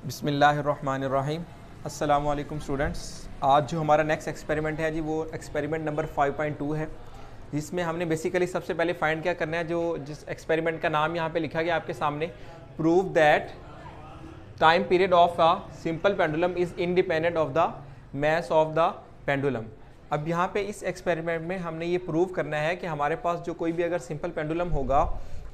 बिस्मिल्लाहिर्रहमानिर्रहीम। अस्सलामु अलैकुम स्टूडेंट्स। आज जो हमारा नेक्स्ट एक्सपेरिमेंट है जी वो एक्सपेरिमेंट नंबर 5.2 है, जिसमें हमने बेसिकली सबसे पहले फाइंड क्या करना है, जो जिस एक्सपेरिमेंट का नाम यहाँ पे लिखा गया आपके सामने, prove that time period of a simple pendulum is independent of the mass of the pendulum. अब यहाँ पे इस एक्सपेरिमेंट में हमने ये प्रूव करना है कि हमारे पास जो कोई भी अगर सिंपल पेंडुलम होगा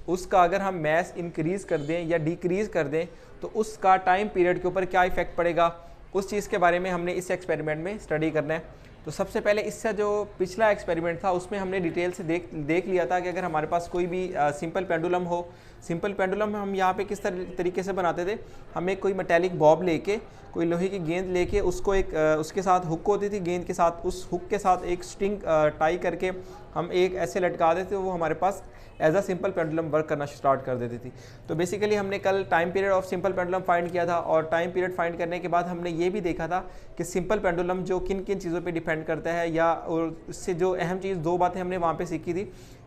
उसका अगर हम मैस इंक्रीज़ कर दें या डिक्रीज़ कर दें तो उसका टाइम पीरियड के ऊपर क्या इफेक्ट पड़ेगा, उस चीज़ के बारे में हमने इस एक्सपेरिमेंट में स्टडी करना है। तो सबसे पहले इससे जो पिछला एक्सपेरिमेंट था उसमें हमने डिटेल से देख लिया था कि अगर हमारे पास कोई भी सिंपल पेंडुलम हो, सिंपल पेंडुलम हम यहाँ पे किस तरीके से बनाते थे, हम एक कोई मेटेलिक बॉब लेके, कोई लोहे की गेंद लेके, उसको एक उसके साथ हुक होती थी गेंद के साथ, उस हुक के साथ एक स्ट्रिंग टाई करके हम एक ऐसे लटका देते, वो हमारे पास as a simple pendulum work करना स्टार्ट कर देती थी। तो बेसिकली हमने कल time period of simple pendulum find किया था, और टाइम पीरियड फाइंड करने के बाद हमने ये भी देखा था कि सिंपल पेंडुलम जो किन किन चीज़ों पे डिपेंड करता है, या और इससे जो अहम चीज़ दो बातें हमने वहाँ पे सीखी थी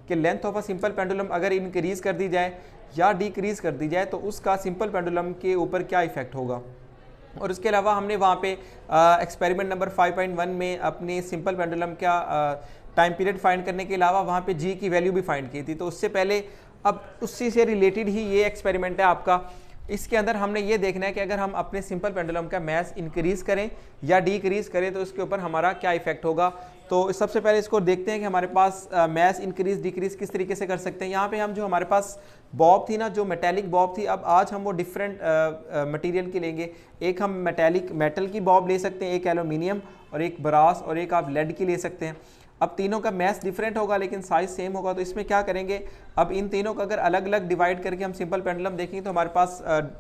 कि length of a simple pendulum अगर इंक्रीज़ कर दी जाए या डिक्रीज़ कर दी जाए तो उसका सिंपल पेंडुलम के ऊपर क्या इफेक्ट होगा। और उसके अलावा हमने वहाँ पे एक्सपेरिमेंट नंबर 5.1 में अपने सिंपल पेंडुलम का टाइम पीरियड फाइंड करने के अलावा वहाँ पे जी की वैल्यू भी फाइंड की थी। तो उससे पहले अब उसी से रिलेटेड ही ये एक्सपेरिमेंट है आपका। इसके अंदर हमने ये देखना है कि अगर हम अपने सिंपल पेंडुलम का मैस इंक्रीज़ करें या डिक्रीज़ करें तो इसके ऊपर हमारा क्या इफेक्ट होगा। तो सबसे पहले इसको देखते हैं कि हमारे पास मैस इंक्रीज़ डिक्रीज़ किस तरीके से कर सकते हैं। यहाँ पे हम जो हमारे पास बॉब थी ना, जो मेटेलिक बॉब थी, अब आज हम वो डिफरेंट मटेरियल की लेंगे। एक हम मेटल की बॉब ले सकते हैं, एक एल्यूमिनियम, और एक ब्रास, और एक आप लेड की ले सकते हैं। अब तीनों का मैस डिफरेंट होगा लेकिन साइज सेम होगा। तो इसमें क्या करेंगे, अब इन तीनों का अगर अलग अलग डिवाइड करके हम सिंपल पेंडुलम देखेंगे तो हमारे पास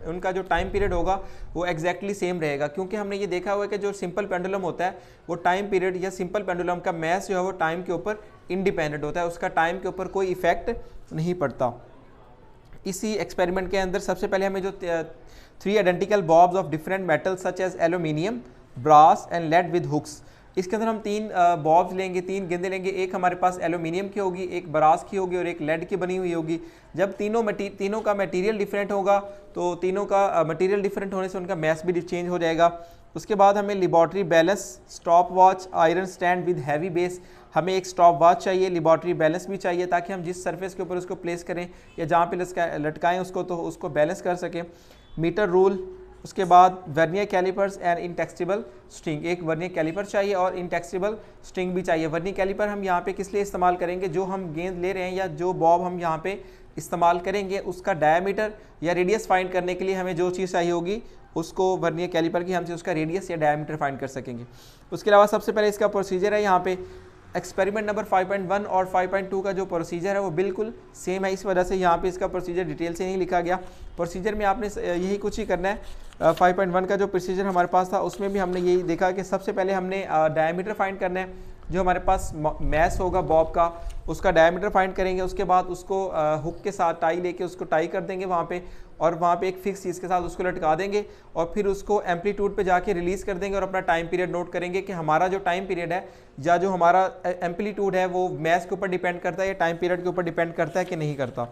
उनका जो टाइम पीरियड होगा वो एग्जैक्टली सेम रहेगा, क्योंकि हमने ये देखा हुआ है कि जो सिंपल पेंडुलम होता है वो टाइम पीरियड या सिंपल पेंडुलम का मैस जो है वो टाइम के ऊपर इंडिपेंडेंट होता है, उसका टाइम के ऊपर कोई इफेक्ट नहीं पड़ता। इसी एक्सपेरिमेंट के अंदर सबसे पहले हमें जो 3 identical bobs of different metals such as aluminium, brass and lead with hooks, इसके अंदर हम 3 बॉब्स लेंगे, 3 गेंदें लेंगे। एक हमारे पास एल्यूमिनियम की होगी, एक ब्रास की होगी और एक लेड की बनी हुई होगी। जब तीनों का मटेरियल डिफरेंट होगा तो तीनों का मटेरियल डिफरेंट होने से उनका मैस भी चेंज हो जाएगा। उसके बाद हमें laboratory balance, stop watch, iron stand with heavy base, हमें एक स्टॉप वॉच चाहिए, लेबॉरेटरी बैलेंस भी चाहिए ताकि हम जिस सरफेस के ऊपर उसको प्लेस करें या जहाँ पे लटकाएँ उसको तो उसको बैलेंस कर सकें। मीटर रूल, उसके बाद वर्नियर कैलिपर्स एंड इंटेक्सिबल स्ट्रिंग, एक वर्नियर कैलिपर चाहिए और इंटेक्सिबल स्ट्रिंग भी चाहिए। वर्नियर कैलिपर हम यहाँ पे किस लिए इस्तेमाल करेंगे, जो हम गेंद ले रहे हैं या जो बॉब हम यहाँ पे इस्तेमाल करेंगे उसका डायमीटर या रेडियस फाइंड करने के लिए हमें जो चीज़ चाहिए होगी उसको वर्नियर कैलिपर की हमसे उसका रेडियस या डायमीटर फाइंड कर सकेंगे। उसके अलावा सबसे पहले इसका प्रोसीजर है, यहाँ पे एक्सपेरिमेंट नंबर 5.1 और 5.2 का जो प्रोसीजर है वो बिल्कुल सेम है, इस वजह से यहाँ पे इसका प्रोसीजर डिटेल से नहीं लिखा गया। प्रोसीजर में आपने यही कुछ ही करना है। 5.1 का जो प्रोसीजर हमारे पास था उसमें भी हमने यही देखा कि सबसे पहले हमने डायमीटर फाइंड करना है, जो हमारे पास मैस होगा बॉब का उसका डायमीटर फाइंड करेंगे। उसके बाद उसको हुक के साथ टाई लेके उसको टाई कर देंगे वहाँ पे, और वहाँ पे एक फिक्स चीज़ के साथ उसको लटका देंगे और फिर उसको एम्पलीट्यूड पे जाके रिलीज़ कर देंगे और अपना टाइम पीरियड नोट करेंगे कि हमारा जो टाइम पीरियड है या जो हमारा एम्पलीट्यूड है वो मैस के ऊपर डिपेंड करता है या टाइम पीरियड के ऊपर डिपेंड करता है कि नहीं करता।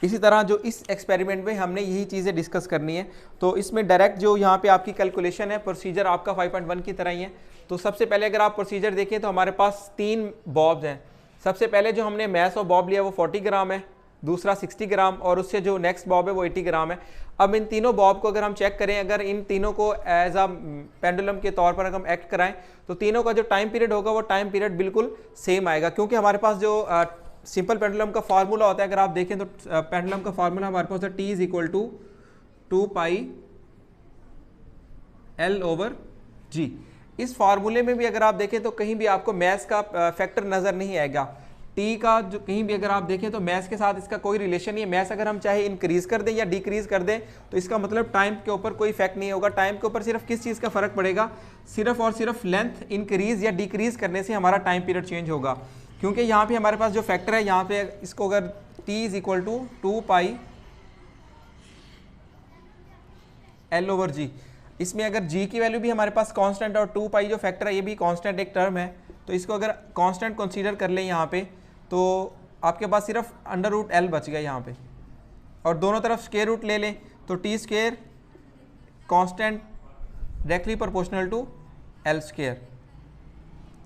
इसी तरह जो इस एक्सपेरिमेंट में हमने यही चीज़ें डिस्कस करनी है। तो इसमें डायरेक्ट जो यहाँ पे आपकी कैलकुलेशन है, प्रोसीजर आपका 5.1 की तरह ही है। तो सबसे पहले अगर आप प्रोसीजर देखें तो हमारे पास 3 बॉब्स हैं। सबसे पहले जो हमने मैस ऑफ बॉब लिया वो 40 ग्राम है, दूसरा 60 ग्राम, और उससे जो नेक्स्ट बॉब है वो 80 ग्राम है। अब इन तीनों बॉब को अगर हम चेक करें, अगर इन तीनों को एज अ पेंडुलम के तौर पर अगर हम एक्ट कराएं तो तीनों का जो टाइम पीरियड होगा वो टाइम पीरियड बिल्कुल सेम आएगा, क्योंकि हमारे पास जो सिंपल पेंडुलम का फार्मूला होता है, अगर आप देखें तो पेंडुलम का फार्मूला हमारे पास है T is equal to 2 pi L/G। इस फार्मूले में भी अगर आप देखें तो कहीं भी आपको मैस का फैक्टर नज़र नहीं आएगा। टी का जो कहीं भी अगर आप देखें तो मैस के साथ इसका कोई रिलेशन नहीं है। मैस अगर हम चाहे इंक्रीज़ कर दें या डिक्रीज़ कर दें तो इसका मतलब टाइम के ऊपर कोई इफेक्ट नहीं होगा। टाइम के ऊपर सिर्फ किस चीज़ का फ़र्क पड़ेगा, सिर्फ और सिर्फ लेंथ इंक्रीज़ या डिक्रीज़ करने से हमारा टाइम पीरियड चेंज होगा, क्योंकि यहाँ पे हमारे पास जो फैक्टर है यहाँ पे इसको अगर T is equal to 2 pi L/G, इसमें अगर G की वैल्यू भी हमारे पास कांस्टेंट और 2 पाई जो फैक्टर है ये भी कांस्टेंट एक टर्म है, तो इसको अगर कांस्टेंट कंसीडर कर लें यहाँ पे तो आपके पास सिर्फ अंडर रूट L बच गया यहाँ पे, और दोनों तरफ स्क्वायर रूट ले लें तो T² constant directly proportional to L square,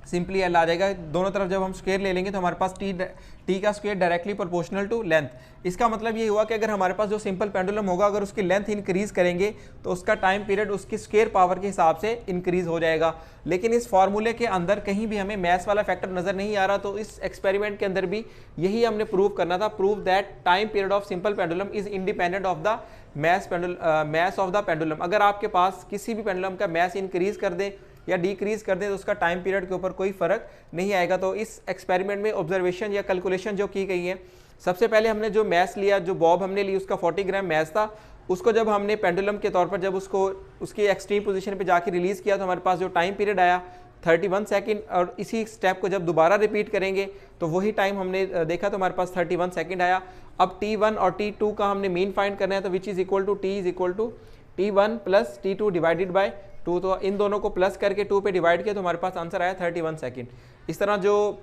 simply L आ जाएगा। दोनों तरफ जब हम स्क्वायर ले लेंगे तो हमारे पास टी का square directly proportional to length. इसका मतलब ये हुआ कि अगर हमारे पास जो सिंपल पेंडुलम होगा अगर उसकी लेंथ इंक्रीज करेंगे तो उसका टाइम पीरियड उसकी स्क्वायर पावर के हिसाब से इंक्रीज हो जाएगा। लेकिन इस फॉर्मूले के अंदर कहीं भी हमें मैथ वाला फैक्टर नजर नहीं आ रहा, तो इस एक्सपेरिमेंट के अंदर भी यही हमने प्रूव करना था, prove that time period of simple pendulum is independent of the math of the pendulum. अगर आपके पास किसी भी पेंडुलम का मैथ इंक्रीज कर दे या डिक्रीज कर दें तो उसका टाइम पीरियड के ऊपर कोई फर्क नहीं आएगा। तो इस एक्सपेरिमेंट में ऑब्जर्वेशन या कैलकुलेशन जो की गई है, सबसे पहले हमने जो मैथ लिया, जो बॉब हमने ली उसका 40 ग्राम मैथ था, उसको जब हमने पेंडुलम के तौर पर जब उसको उसकी एक्सट्रीम पोजीशन पे जाके रिलीज किया तो हमारे पास जो टाइम पीरियड आया 31 सेकंड, और इसी स्टेप को जब दोबारा रिपीट करेंगे तो वही टाइम हमने देखा तो हमारे पास 31 सेकंड आया। अब T1 और T2 का हमने मीन फाइंड करना है, तो which is equal to T is equal to T1 plus T2 divided by 2, तो इन दोनों को प्लस करके 2 पे डिवाइड किया तो हमारे पास आंसर आया 31 सेकंड। इस तरह जो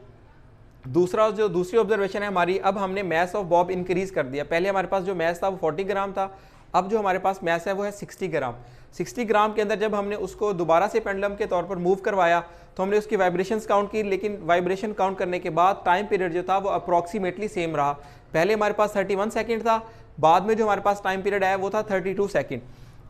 दूसरी ऑब्जर्वेशन है हमारी, अब हमने मैस ऑफ बॉब इंक्रीज कर दिया। पहले हमारे पास जो मैस था वो 40 ग्राम था, अब जो हमारे पास मैस है वो है 60 ग्राम। 60 ग्राम के अंदर जब हमने उसको दोबारा से पेंडुलम के तौर पर मूव करवाया तो हमने उसकी वाइब्रेशंस काउंट की, लेकिन वाइब्रेशन काउंट करने के बाद टाइम पीरियड जो था वो अप्रॉक्सीमेटली सेम रहा। पहले हमारे पास 31 सेकंड था, बाद में जो हमारे पास टाइम पीरियड आया वो था 32 सेकंड,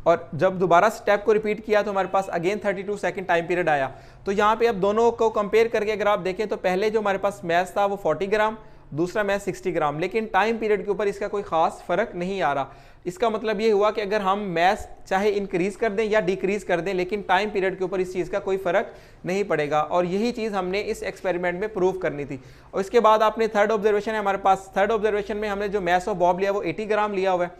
और जब दोबारा स्टेप को रिपीट किया तो हमारे पास अगेन 32 सेकंड टाइम पीरियड आया। तो यहाँ पे अब दोनों को कंपेयर करके अगर आप देखें तो पहले जो हमारे पास मैथ था वो 40 ग्राम, दूसरा मैथ 60 ग्राम, लेकिन टाइम पीरियड के ऊपर इसका कोई खास फर्क नहीं आ रहा। इसका मतलब ये हुआ कि अगर हम मैथ चाहे इंक्रीज कर दें या डिक्रीज कर दें, लेकिन टाइम पीरियड के ऊपर इस चीज़ का कोई फर्क नहीं पड़ेगा, और यही चीज़ हमने इस एक्सपेरिमेंट में प्रूव करनी थी। और इसके बाद आपने थर्ड ऑब्जर्वेशन है हमारे पास, थर्ड ऑब्जर्वेशन में हमने जो मैथ ऑफ बॉब लिया वो 80 ग्राम लिया हुआ है।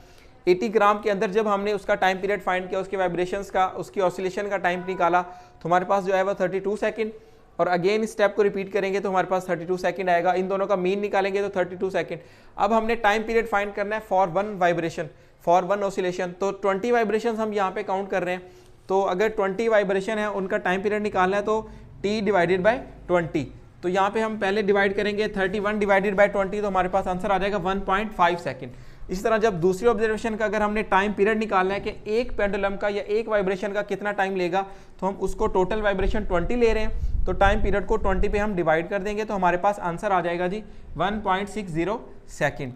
80 ग्राम के अंदर जब हमने उसका टाइम पीरियड फाइंड किया, उसके वाइब्रेशंस का, उसकी ऑसिलेशन का टाइम निकाला तो हमारे पास जो है वो 32 सेकंड, और अगेन इस स्टेप को रिपीट करेंगे तो हमारे पास 32 सेकंड आएगा। इन दोनों का मीन निकालेंगे तो 32 सेकंड। अब हमने टाइम पीरियड फाइंड करना है for one vibration, for one oscillation, तो 20 वाइब्रेशन हम यहाँ पे काउंट कर रहे हैं। तो अगर 20 वाइब्रेशन है उनका टाइम पीरियड निकालना है तो T डिवाइडेड बाई 20, तो यहाँ पे हम पहले डिवाइड करेंगे 31 डिवाइडेड बाई 20, तो हमारे पास आंसर आ जाएगा 1.5 सेकंड। इसी तरह जब दूसरी ऑब्जर्वेशन का अगर हमने टाइम पीरियड निकालना है कि एक पेंडुलम का या एक वाइब्रेशन का कितना टाइम लेगा, तो हम उसको टोटल वाइब्रेशन 20 ले रहे हैं, तो टाइम पीरियड को 20 पे हम डिवाइड कर देंगे तो हमारे पास आंसर आ जाएगा जी 1.60 सेकंड।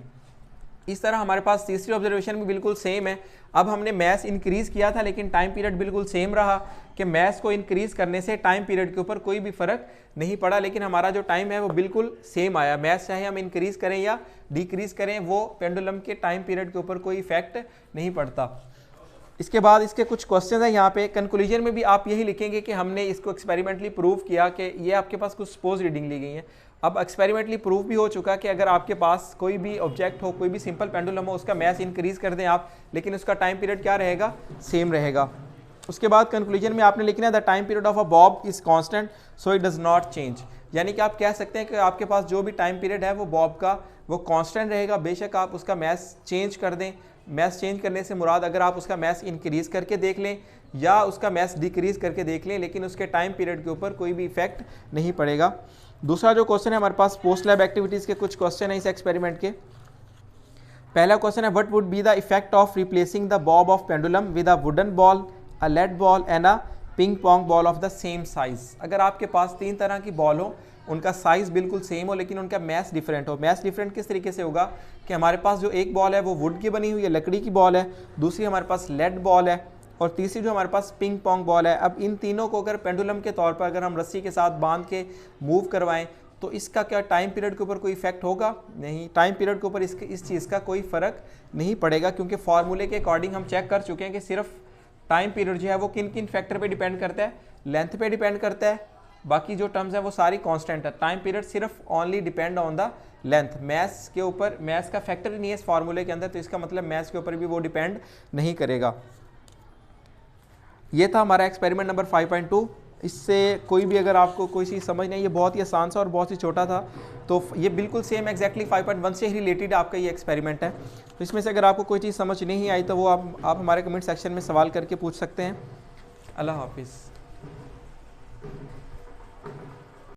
इस तरह हमारे पास तीसरी ऑब्जर्वेशन भी बिल्कुल सेम है। अब हमने मैथ इंक्रीज किया था लेकिन टाइम पीरियड बिल्कुल सेम रहा कि मैथ को इंक्रीज करने से टाइम पीरियड के ऊपर कोई भी फर्क नहीं पड़ा, लेकिन हमारा जो टाइम है वो बिल्कुल सेम आया। मैथ चाहे हम इंक्रीज करें या डिक्रीज करें, वो पेंडुलम के टाइम पीरियड के ऊपर कोई इफेक्ट नहीं पड़ता। इसके बाद इसके कुछ क्वेश्चन हैं यहाँ पे। कंक्लूजन में भी आप यही लिखेंगे कि हमने इसको एक्सपेरिमेंटली प्रूव किया कि ये आपके पास कुछ सपोज रीडिंग ली गई है। अब एक्सपेरिमेंटली प्रूव भी हो चुका कि अगर आपके पास कोई भी ऑब्जेक्ट हो, कोई भी सिंपल पेंडुलम हो, उसका मैथ इंक्रीज कर दें आप, लेकिन उसका टाइम पीरियड क्या रहेगा, सेम रहेगा। उसके बाद कंक्लूजन में आपने लिखना है the time period of a Bob is constant so it does not change, यानी कि आप कह सकते हैं कि आपके पास जो भी टाइम पीरियड है वो बॉब का वो कांस्टेंट रहेगा, बेशक आप उसका मैथ चेंज कर दें। मैथ चेंज करने से मुराद अगर आप उसका मैथ इंक्रीज करके देख लें या उसका मैथ डिक्रीज करके देख लें, लेकिन उसके टाइम पीरियड के ऊपर कोई भी इफेक्ट नहीं पड़ेगा। दूसरा जो क्वेश्चन है हमारे पास पोस्ट लैब एक्टिविटीज़ के कुछ क्वेश्चन है इस एक्सपेरिमेंट के। पहला क्वेश्चन है what would be the effect of replacing the bob of pendulum with a wooden ball, a lead ball and a ping pong ball of the same size. अगर आपके पास 3 तरह की बॉल हो, उनका साइज़ बिल्कुल सेम हो लेकिन उनका मैथ डिफरेंट हो। मैथ डिफरेंट किस तरीके से होगा कि हमारे पास जो एक बॉल है वो वुड की बनी हुई है, लकड़ी की बॉल है, दूसरी हमारे पास लेड बॉल है, और तीसरी जो हमारे पास पिंग पोंग बॉल है। अब इन तीनों को अगर पेंडुलम के तौर पर अगर हम रस्सी के साथ बांध के मूव करवाएं तो इसका क्या टाइम पीरियड के ऊपर कोई इफेक्ट होगा? नहीं, टाइम पीरियड के ऊपर इस चीज़ का कोई फ़र्क नहीं पड़ेगा, क्योंकि फार्मूले के अकॉर्डिंग हम चेक कर चुके हैं कि सिर्फ टाइम पीरियड जो है वो किन किन फैक्टर पे डिपेंड करता है, लेंथ पे डिपेंड करता है, बाकी जो टर्म्स है वो सारी कांस्टेंट है। टाइम पीरियड सिर्फ only depend on the length, maths के ऊपर, मैथ्स का फैक्टर ही नहीं है इस फार्मूले के अंदर, तो इसका मतलब मैथ्स के ऊपर भी वो डिपेंड नहीं करेगा। ये था हमारा एक्सपेरिमेंट नंबर 5.2। इससे कोई भी अगर आपको कोई चीज़ समझ नहीं, ये बहुत ही आसान सा और बहुत ही छोटा था, तो ये बिल्कुल सेम एग्जैक्टली 5.1 से ही रिलेटेड आपका ये एक्सपेरिमेंट है। तो इसमें से अगर आपको कोई चीज़ समझ नहीं आई तो वो आप हमारे कमेंट सेक्शन में सवाल करके पूछ सकते हैं। अल्लाह हाफिज़।